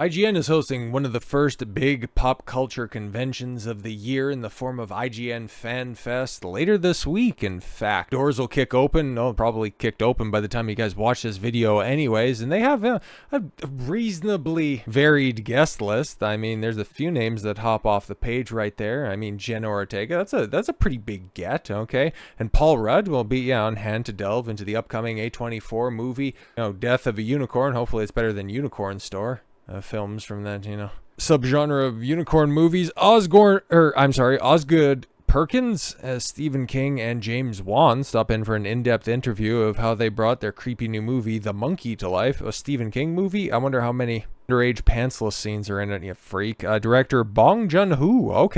IGN is hosting one of the first big pop culture conventions of the year in the form of IGN Fan Fest later this week, in fact. Doors will kick open, probably kicked open by the time you guys watch this video anyways, and they have a reasonably varied guest list. I mean, there's a few names that hop off the page right there. I mean, Jenna Ortega, that's a pretty big get, okay? And Paul Rudd will be on hand to delve into the upcoming A24 movie, Death of a Unicorn. Hopefully it's better than Unicorn Store. Films from that, subgenre of unicorn movies. Osgood Perkins as Stephen King and James Wan stop in for an in-depth interview of how they brought their creepy new movie, The Monkey, to life. A Stephen King movie? I wonder how many underage pantsless scenes are in it, you freak. Director Bong Joon-ho,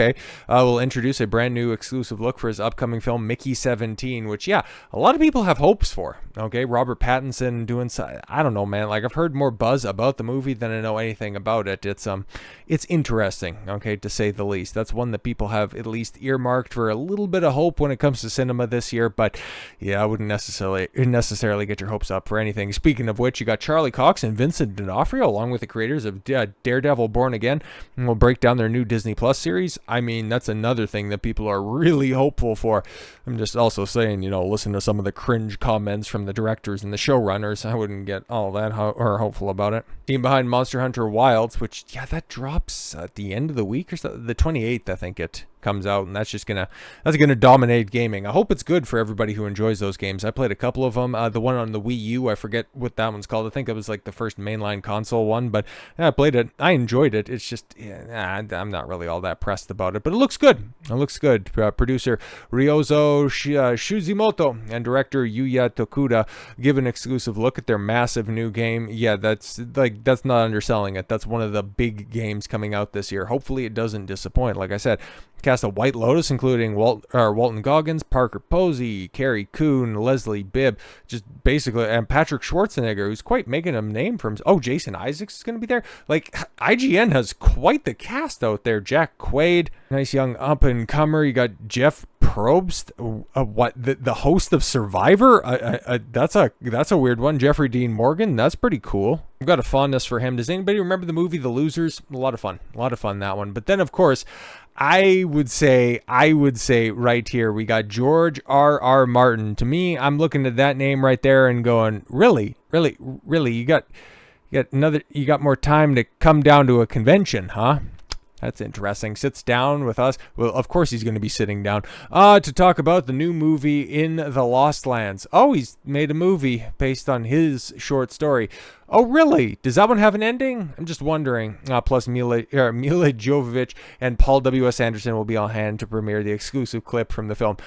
will introduce a brand new exclusive look for his upcoming film Mickey 17, which, a lot of people have hopes for. Okay, Robert Pattinson doing, I don't know, man. Like, I've heard more buzz about the movie than I know anything about it. It's interesting, okay, to say the least. That's one that people have at least earmarked for a little bit of hope when it comes to cinema this year. But I wouldn't necessarily get your hopes up for anything. Speaking of which, you got Charlie Cox and Vincent D'Onofrio, along with the creators of Daredevil Born Again, and we'll break down their new Disney Plus series. I mean, that's another thing that people are really hopeful for. I'm just also saying, listen to some of the cringe comments from the directors and the showrunners. I wouldn't get all that hopeful about it. Team behind Monster Hunter Wilds, which, that drops at the end of the week or so, the 28th, I think it comes out, and that's gonna dominate gaming. I hope it's good for everybody who enjoys those games. I played a couple of them. The one on the Wii U, I forget what that one's called. I think it was like the first mainline console one, but I played it. I enjoyed it. It's just, I'm not really all that pressed about it, but it looks good. Producer Ryozo Shuzimoto and director Yuya Tokuda give an exclusive look at their massive new game. That's not underselling it. That's one of the big games coming out this year. Hopefully it doesn't disappoint. Like I said, cast of White Lotus, including Walton Goggins, Parker Posey, Carrie Coon, Leslie Bibb, just basically, and Patrick Schwarzenegger, who's quite making a name for himself. Oh, Jason Isaacs is going to be there. Like, IGN has quite the cast out there. Jack Quaid, nice young up-and-comer. You got Jeff Probst, the host of Survivor. That's a weird one. Jeffrey Dean Morgan, that's pretty cool. I've got a fondness for him. Does anybody remember the movie The Losers? A lot of fun that one. But then, of course, I would say right here we got George R.R. Martin. To me, I'm looking at that name right there and going, really, you got more time to come down to a convention, huh? That's interesting. Sits down with us. Well, of course he's going to be sitting down to talk about the new movie In the Lost Lands. Oh, he's made a movie based on his short story. Oh, really? Does that one have an ending? I'm just wondering. Plus, Mila Jovovich and Paul W.S. Anderson will be on hand to premiere the exclusive clip from the film.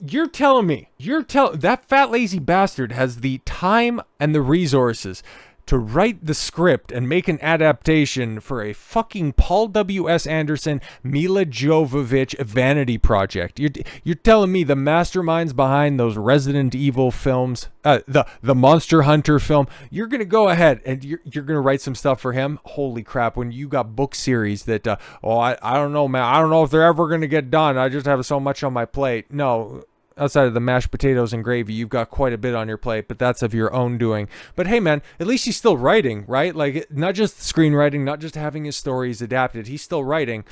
You're telling me that fat lazy bastard has the time and the resources to write the script and make an adaptation for a fucking Paul W.S. Anderson, Mila Jovovich vanity project. You're telling me the masterminds behind those Resident Evil films, the Monster Hunter film, you're going to go ahead and you're going to write some stuff for him? Holy crap, when you got book series that, I don't know, man. I don't know if they're ever going to get done. I just have so much on my plate. No. Outside of the mashed potatoes and gravy, you've got quite a bit on your plate, but that's of your own doing. But hey, man, at least he's still writing, right? Like, not just screenwriting, not just having his stories adapted. He's still writing.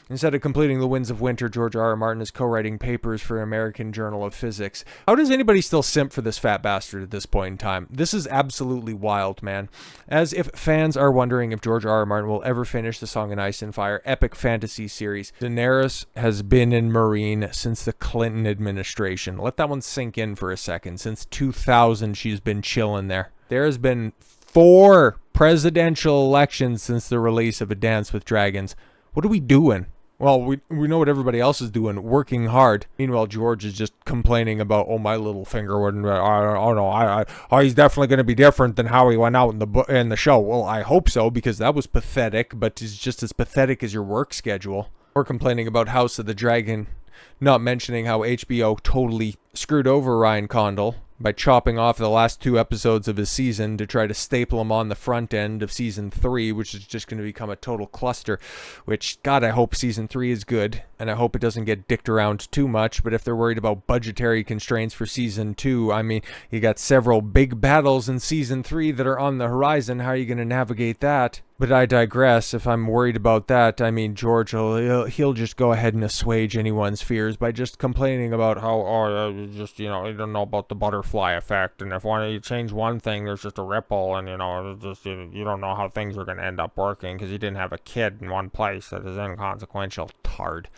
Instead of completing The Winds of Winter, George R.R. Martin is co-writing papers for American Journal of Physics. How does anybody still simp for this fat bastard at this point in time? This is absolutely wild, man. As if fans are wondering if George R.R. Martin will ever finish the Song and Ice and Fire epic fantasy series. Daenerys has been in Meereen since the Clinton administration. Let that one sink in for a second. Since 2000, she's been chilling there. There has been 4 presidential elections since the release of A Dance with Dragons. What are we doing? Well, we know what everybody else is doing, working hard. Meanwhile, George is just complaining about, my little finger wouldn't. He's definitely going to be different than how he went out in the show. Well, I hope so, because that was pathetic, but it's just as pathetic as your work schedule. We're complaining about House of the Dragon, not mentioning how HBO totally screwed over Ryan Condal by chopping off the last 2 episodes of his season to try to staple him on the front end of season 3, which is just going to become a total cluster, which, God, I hope season 3 is good, and I hope it doesn't get dicked around too much. But if they're worried about budgetary constraints for season 2, I mean, you got several big battles in season 3 that are on the horizon. How are you going to navigate that? But I digress. If I'm worried about that, I mean, George he'll just go ahead and assuage anyone's fears by just complaining about how, just, you don't know about the butterfly effect, and if you change one thing, there's just a ripple, and, it's just, you don't know how things are going to end up working because you didn't have a kid in one place that is inconsequential. Tard.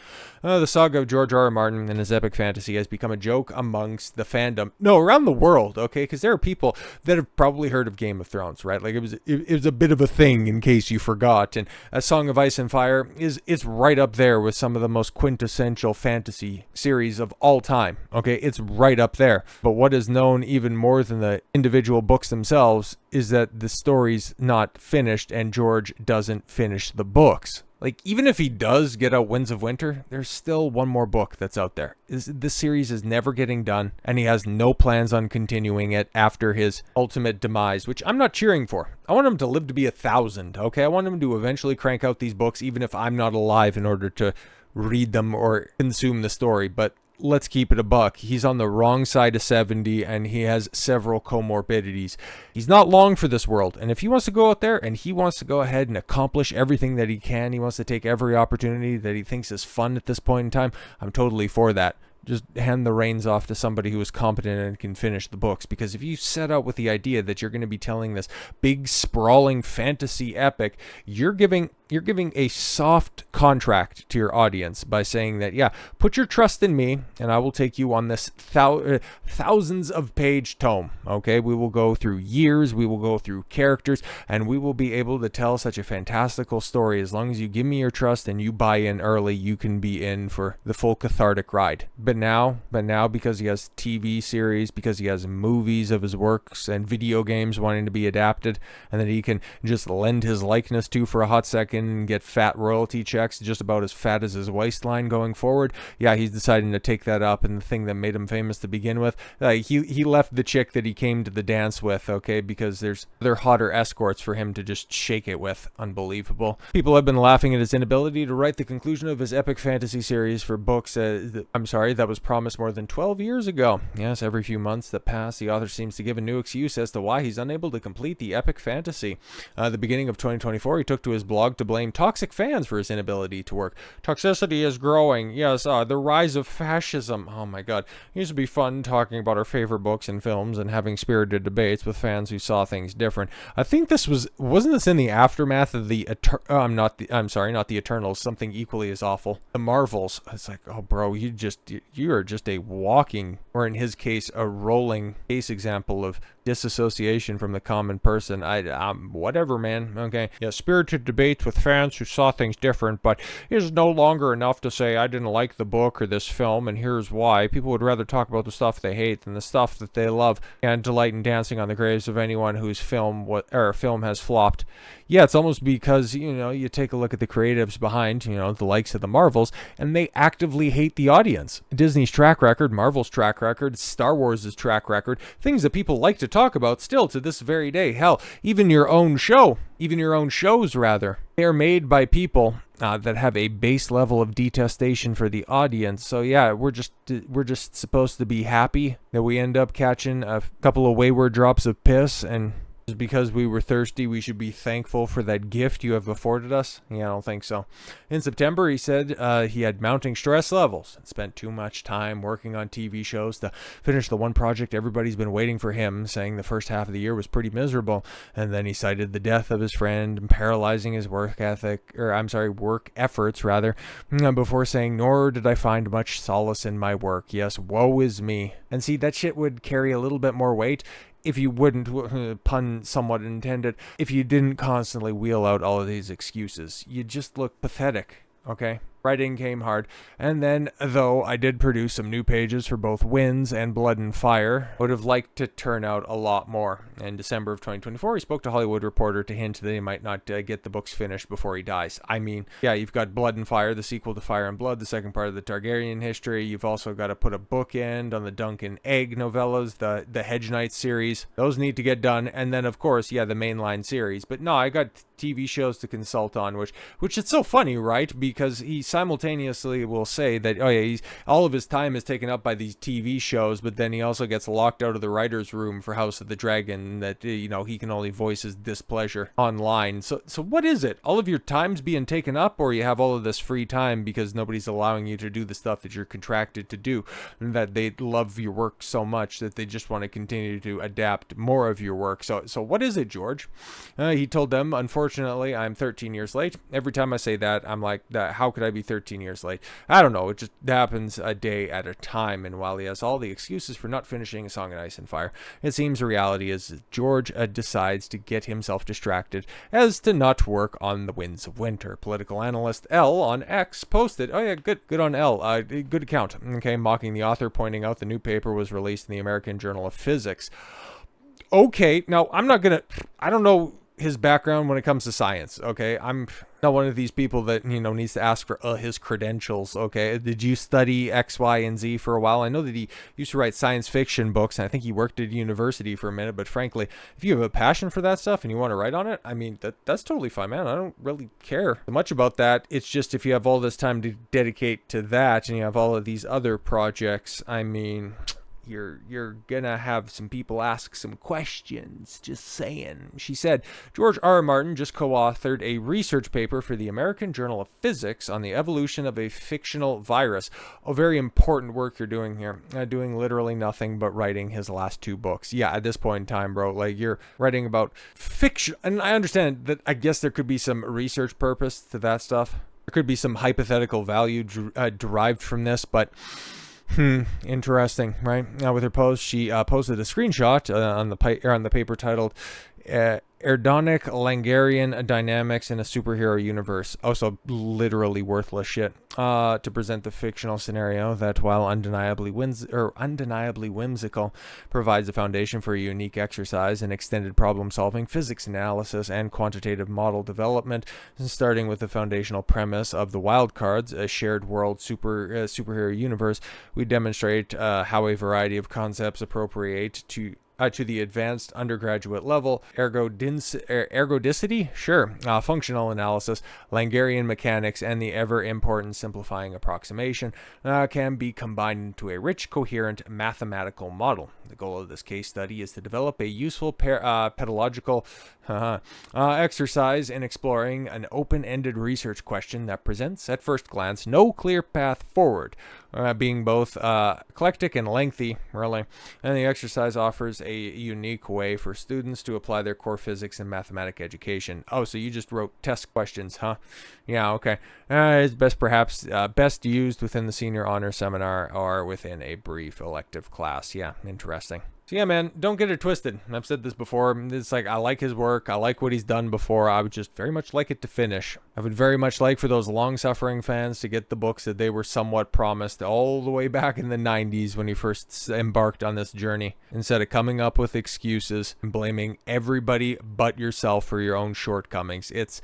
The saga of George R.R. Martin and his epic fantasy has become a joke amongst the fandom. No, around the world, okay? Because there are people that have probably heard of Game of Thrones, right? Like, it was a bit of a thing in case you forgot. And A Song of Ice and Fire it's right up there with some of the most quintessential fantasy series of all time, okay? It's right up there. But what is known even more than the individual books themselves is that the story's not finished and George doesn't finish the books. Like, even if he does get out Winds of Winter, there's still one more book that's out there. This series is never getting done, and he has no plans on continuing it after his ultimate demise, which I'm not cheering for. I want him to live to be 1,000, okay? I want him to eventually crank out these books, even if I'm not alive, in order to read them or consume the story. But let's keep it a buck. He's on the wrong side of 70, and he has several comorbidities. He's not long for this world, and if he wants to go out there and he wants to go ahead and accomplish everything that he can, he wants to take every opportunity that he thinks is fun at this point in time, I'm totally for that. Just hand the reins off to somebody who is competent and can finish the books. Because if you set out with the idea that you're going to be telling this big, sprawling fantasy epic, you're giving a soft contract to your audience by saying that, yeah, put your trust in me and I will take you on this thousands of page tome. Okay, we will go through years, we will go through characters, and we will be able to tell such a fantastical story. As long as you give me your trust and you buy in early, you can be in for the full cathartic ride. But now, because he has TV series, because he has movies of his works and video games wanting to be adapted, and that he can just lend his likeness to for a hot second and get fat royalty checks, just about as fat as his waistline going forward, yeah, he's deciding to take that up. And the thing that made him famous to begin with, he left the chick that he came to the dance with, okay, because there's other hotter escorts for him to just shake it with. Unbelievable. People have been laughing at his inability to write the conclusion of his epic fantasy series for books, that was promised more than 12 years ago. Yes, every few months that pass, the author seems to give a new excuse as to why he's unable to complete the epic fantasy. The beginning of 2024, he took to his blog to blame toxic fans for his inability to work. Toxicity is growing. Yes, the rise of fascism. Oh my god. It used to be fun talking about our favorite books and films and having spirited debates with fans who saw things different. I think wasn't this in the aftermath of not the Eternals, something equally as awful. The Marvels. It's like, oh bro, you are just a walking, or in his case, a rolling case example of disassociation from the common person. Whatever, man. Okay. Yeah, spirited debates with fans who saw things different, but it is no longer enough to say I didn't like the book or this film, and here's why. People would rather talk about the stuff they hate than the stuff that they love, and delight in dancing on the graves of anyone whose film has flopped. Yeah, it's almost because, you take a look at the creatives behind, the likes of the Marvels, and they actively hate the audience. Disney's track record, Marvel's track record, Star Wars' track record, things that people like to talk about still to this very day. Hell, even your own shows, they are made by people that have a base level of detestation for the audience. So yeah, we're just supposed to be happy that we end up catching a couple of wayward drops of piss, and because we were thirsty, we should be thankful for that gift you have afforded us? Yeah, I don't think so. In September, he said he had mounting stress levels and spent too much time working on TV shows to finish the one project everybody's been waiting for him, saying the first half of the year was pretty miserable. And then he cited the death of his friend and paralyzing his work efforts, before saying, nor did I find much solace in my work. Yes, woe is me. And see, that shit would carry a little bit more weight if you wouldn't, pun somewhat intended, if you didn't constantly wheel out all of these excuses. You just look pathetic, okay? Writing came hard, and then, though I did produce some new pages for both Winds and Blood and Fire, I would have liked to turn out a lot more. In December of 2024, he spoke to Hollywood Reporter to hint that he might not get the books finished before he dies. I mean, yeah, you've got Blood and Fire, the sequel to Fire and Blood, the second part of the Targaryen history. You've also got to put a bookend on the Duncan Egg novellas, the Hedge Knights series. Those need to get done, and then, of course, yeah, the mainline series. But no, I got TV shows to consult on, which it's so funny, right? Because he simultaneously will say that, oh yeah, all of his time is taken up by these TV shows, but then he also gets locked out of the writer's room for House of the Dragon, that, he can only voice his displeasure online. So what is it? All of your time's being taken up, or you have all of this free time because nobody's allowing you to do the stuff that you're contracted to do, and that they love your work so much that they just want to continue to adapt more of your work. So what is it, George? He told them, unfortunately, I'm 13 years late. Every time I say that, I'm like, how could I be 13 years late? I don't know. It just happens a day at a time. And while he has all the excuses for not finishing A Song of Ice and Fire, it seems the reality is George decides to get himself distracted as to not work on The Winds of Winter. Political analyst L on X posted, oh yeah, good on L, good account, okay, mocking the author, pointing out the new paper was released in the American Journal of Physics. Okay, now I don't know his background when it comes to science, okay? I'm not one of these people that, needs to ask for his credentials, okay? Did you study X, Y, and Z for a while? I know that he used to write science fiction books, and I think he worked at university for a minute, but frankly, if you have a passion for that stuff and you want to write on it, I mean, that's totally fine, man. I don't really care much about that. It's just if you have all this time to dedicate to that and you have all of these other projects, I mean, you're gonna have some people ask some questions, just saying. She said, George R. R. Martin just co-authored a research paper for the American Journal of Physics on the evolution of a fictional virus. A very important work you're doing here. Doing literally nothing but writing his last 2 books. Yeah, at this point in time, bro, like, you're writing about fiction, and I understand that. I guess there could be some research purpose to that stuff. There could be some hypothetical value derived from this, but interesting, right? Now, with her post, she posted a screenshot on the paper titled Erdonic Langarian Dynamics in a Superhero Universe. Also, literally worthless shit. To present the fictional scenario that, while undeniably whimsical, provides a foundation for a unique exercise in extended problem-solving, physics analysis, and quantitative model development. Starting with the foundational premise of the Wildcards, a shared world superhero universe, we demonstrate how a variety of concepts appropriate to the advanced undergraduate level: ergodicity, sure, functional analysis, Langarian mechanics, and the ever-important simplifying approximation can be combined into a rich, coherent mathematical model. The goal of this case study is to develop a useful pedagogical exercise in exploring an open-ended research question that presents, at first glance, no clear path forward, being both eclectic and lengthy, really. And the exercise offers a unique way for students to apply their core physics and mathematics education. Oh, so you just wrote test questions, huh? Yeah, okay. It's best used within the senior honor seminar or within a brief elective class. Yeah, interesting. So yeah, man, don't get it twisted. I've said this before. It's like, I like his work. I like what he's done before. I would just very much like it to finish. I would very much like for those long-suffering fans to get the books that they were somewhat promised all the way back in the 90s when he first embarked on this journey, instead of coming up with excuses and blaming everybody but yourself for your own shortcomings. It's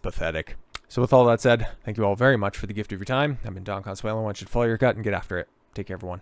pathetic. So with all that said, thank you all very much for the gift of your time. I've been Don Consuelo. I want you to follow your gut and get after it. Take care, everyone.